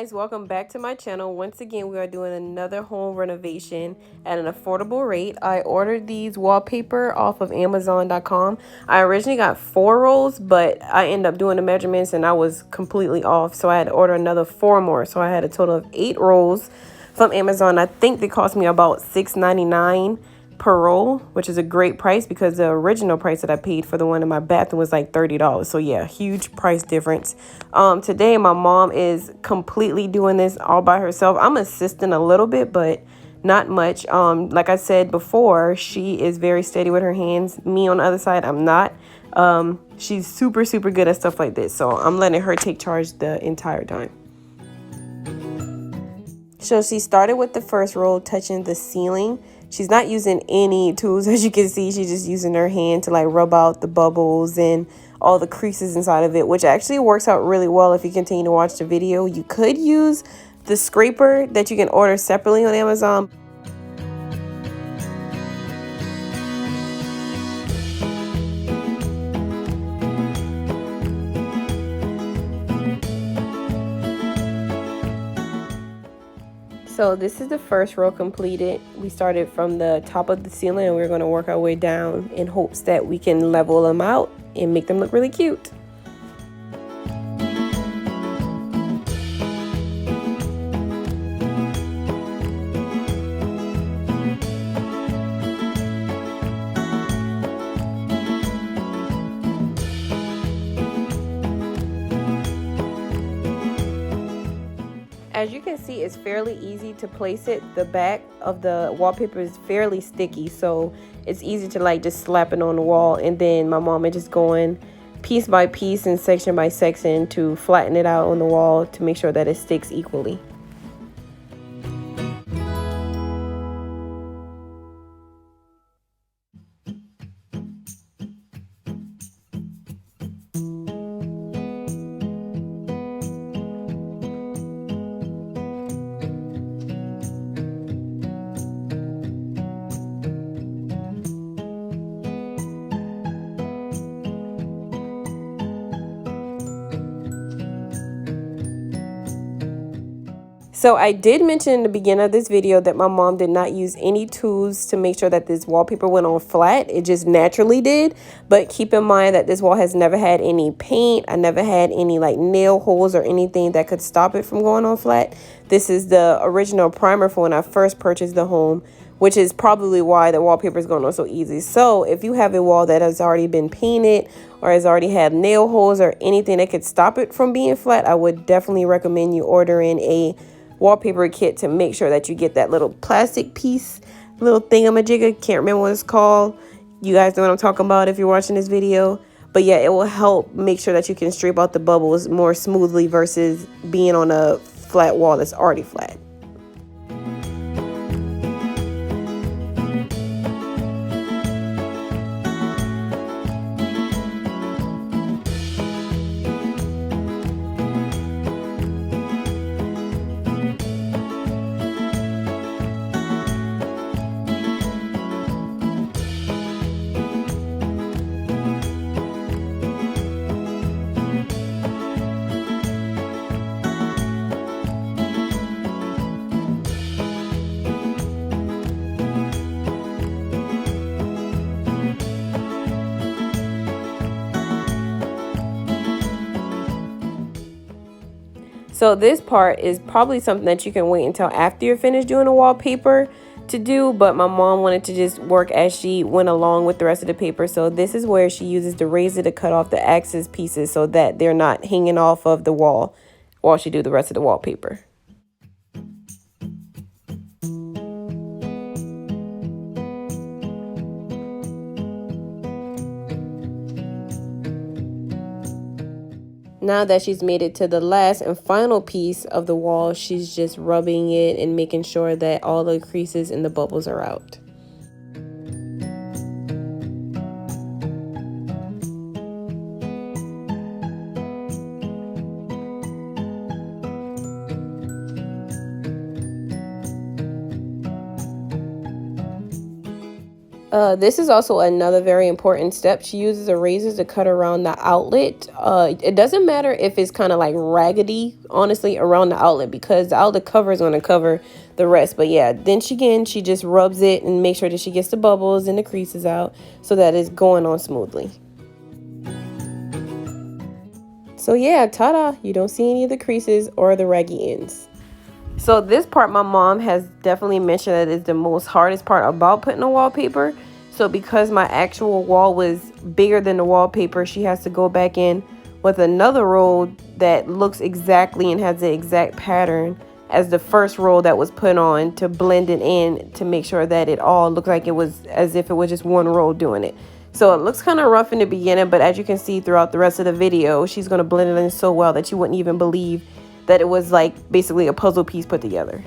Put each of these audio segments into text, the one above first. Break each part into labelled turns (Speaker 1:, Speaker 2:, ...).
Speaker 1: guys, welcome back to my channel. Once again, we are doing another home renovation at an affordable rate. I ordered these wallpaper off of Amazon.com. I originally got 4 rolls, but I ended up doing the measurements and I was completely off. So I had to order another 4 more. So I had a total of 8 rolls from Amazon. I think they cost me about $6.99 per roll, which is a great price because the original price that I paid for the one in my bathroom was like $30. So yeah, huge price difference. Today my mom is completely doing this all by herself. I'm assisting a little bit, but not much. Like I said before, she is very steady with her hands. Me on the other side, I'm not. She's super good at stuff like this. So I'm letting her take charge the entire time. So she started with the first roll, touching the ceiling. She's not using any tools, as you can see. She's just using her hand to like rub out the bubbles and all the creases inside of it, which actually works out really well if you continue to watch the video. You could use the scraper that you can order separately on Amazon. So this is the first row completed. We started from the top of the ceiling and we're going to work our way down in hopes that we can level them out and make them look really cute. As you can see, it's fairly easy to place it. The back of the wallpaper is fairly sticky, so it's easy to like just slap it on the wall. And then my mom is just going piece by piece and section by section to flatten it out on the wall to make sure that it sticks equally. So I did mention in the beginning of this video that my mom did not use any tools to make sure that this wallpaper went on flat. It just naturally did. But keep in mind that this wall has never had any paint. I never had any like nail holes or anything that could stop it from going on flat. This is the original primer for when I first purchased the home, which is probably why the wallpaper is going on so easy. So if you have a wall that has already been painted or has already had nail holes or anything that could stop it from being flat, I would definitely recommend you ordering a wallpaper kit to make sure that you get that little plastic piece, little thingamajigger. Can't remember what it's called. You guys know what I'm talking about if you're watching this video. But yeah, it will help make sure that you can scrape out the bubbles more smoothly versus being on a flat wall that's already flat. So this part is probably something that you can wait until after you're finished doing the wallpaper to do, but my mom wanted to just work as she went along with the rest of the paper. So this is where she uses the razor to cut off the excess pieces so that they're not hanging off of the wall while she do the rest of the wallpaper. Now that she's made it to the last and final piece of the wall, she's just rubbing it and making sure that all the creases and the bubbles are out. This is also another very important step. She uses a razor to cut around the outlet. It doesn't matter if it's kind of like raggedy, honestly, around the outlet, because the outlet cover is going to cover the rest. But yeah, then she just rubs it and makes sure that she gets the bubbles and the creases out so that it's going on smoothly. So yeah, ta-da, you don't see any of the creases or the raggy ends. So this part, my mom has definitely mentioned that it's the most hardest part about putting a wallpaper. So because my actual wall was bigger than the wallpaper, she has to go back in with another roll that looks exactly and has the exact pattern as the first roll that was put on to blend it in to make sure that it all looked like it was as if it was just one roll doing it. So it looks kind of rough in the beginning, but as you can see throughout the rest of the video, she's going to blend it in so well that you wouldn't even believe that it was like basically a puzzle piece put together.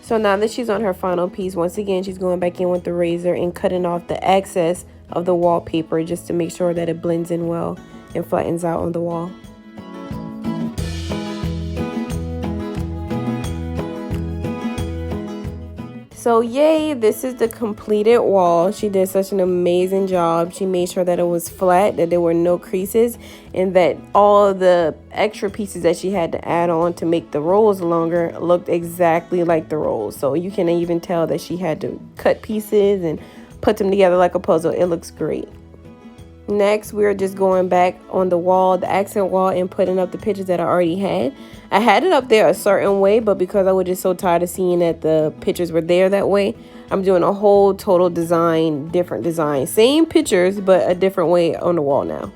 Speaker 1: So now that she's on her final piece, once again, she's going back in with the razor and cutting off the excess of the wallpaper just to make sure that it blends in well and flattens out on the wall. So yay, this is the completed wall. She did such an amazing job. She made sure that it was flat, that there were no creases, and that all the extra pieces that she had to add on to make the rolls longer looked exactly like the rolls. So you can even tell that she had to cut pieces and put them together like a puzzle. It looks great. Next, we're just going back on the wall, the accent wall, and putting up the pictures that I already had. I had it up there a certain way, but because I was just so tired of seeing that the pictures were there that way, I'm doing a whole total design, different design. Same pictures, but a different way on the wall now.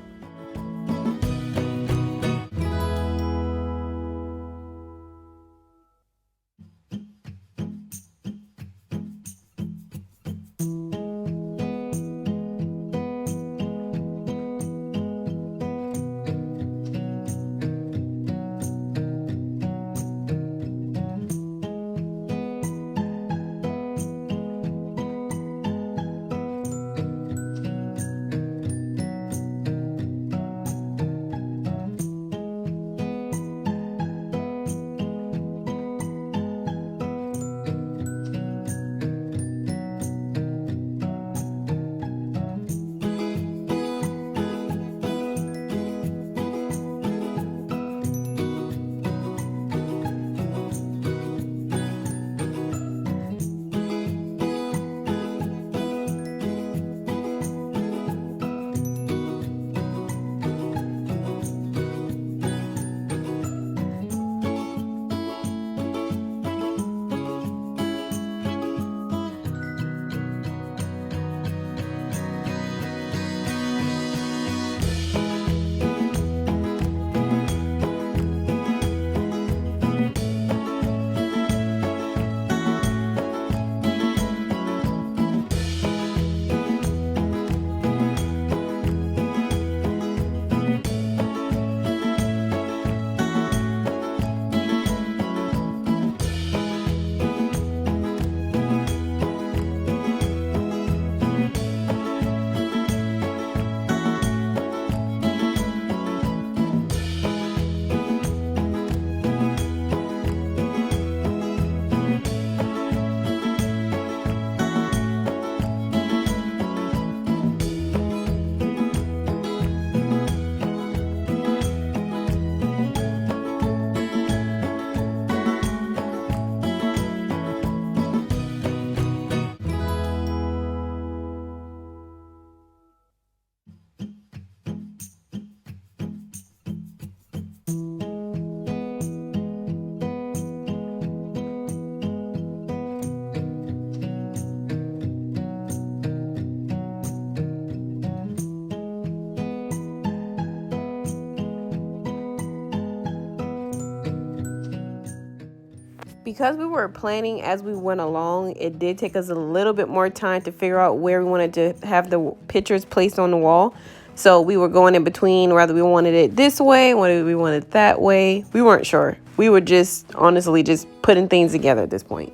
Speaker 1: Because we were planning as we went along, it did take us a little bit more time to figure out where we wanted to have the pictures placed on the wall. So we were going in between whether we wanted it this way, whether we wanted it that way. We weren't sure. We were just honestly just putting things together at this point.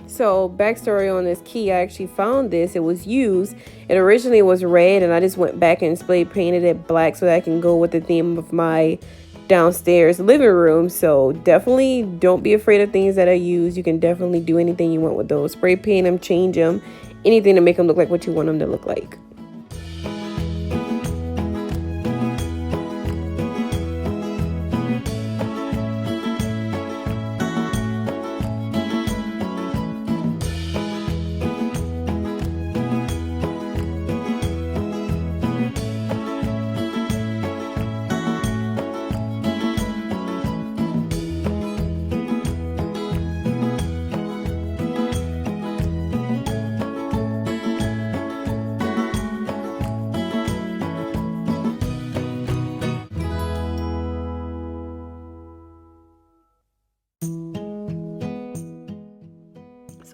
Speaker 1: So backstory on this key, I actually found this. It was used. It originally was red, and I just went back and spray painted it black so that I can go with the theme of my downstairs living room. So definitely don't be afraid of things that I use. You can definitely do anything you want with those. Spray paint them, change them, anything to make them look like what you want them to look like.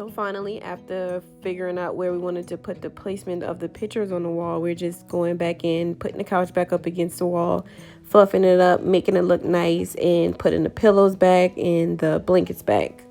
Speaker 1: So finally, after figuring out where we wanted to put the placement of the pictures on the wall, we're just going back in, putting the couch back up against the wall, fluffing it up, making it look nice, and putting the pillows back and the blankets back.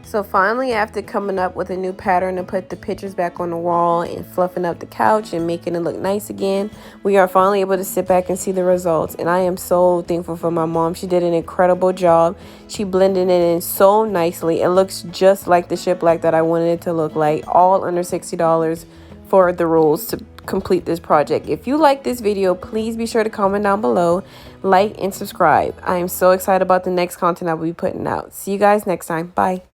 Speaker 1: So finally, after coming up with a new pattern to put the pictures back on the wall and fluffing up the couch and making it look nice again, we are finally able to sit back and see the results. And I am so thankful for my mom. She did an incredible job. She blended it in so nicely. It looks just like the shiplap that I wanted it to look like, all under $60 for the rolls to complete this project. If you like this video, please be sure to comment down below, like, and subscribe. I am so excited about the next content I will be putting out. See you guys next time. Bye.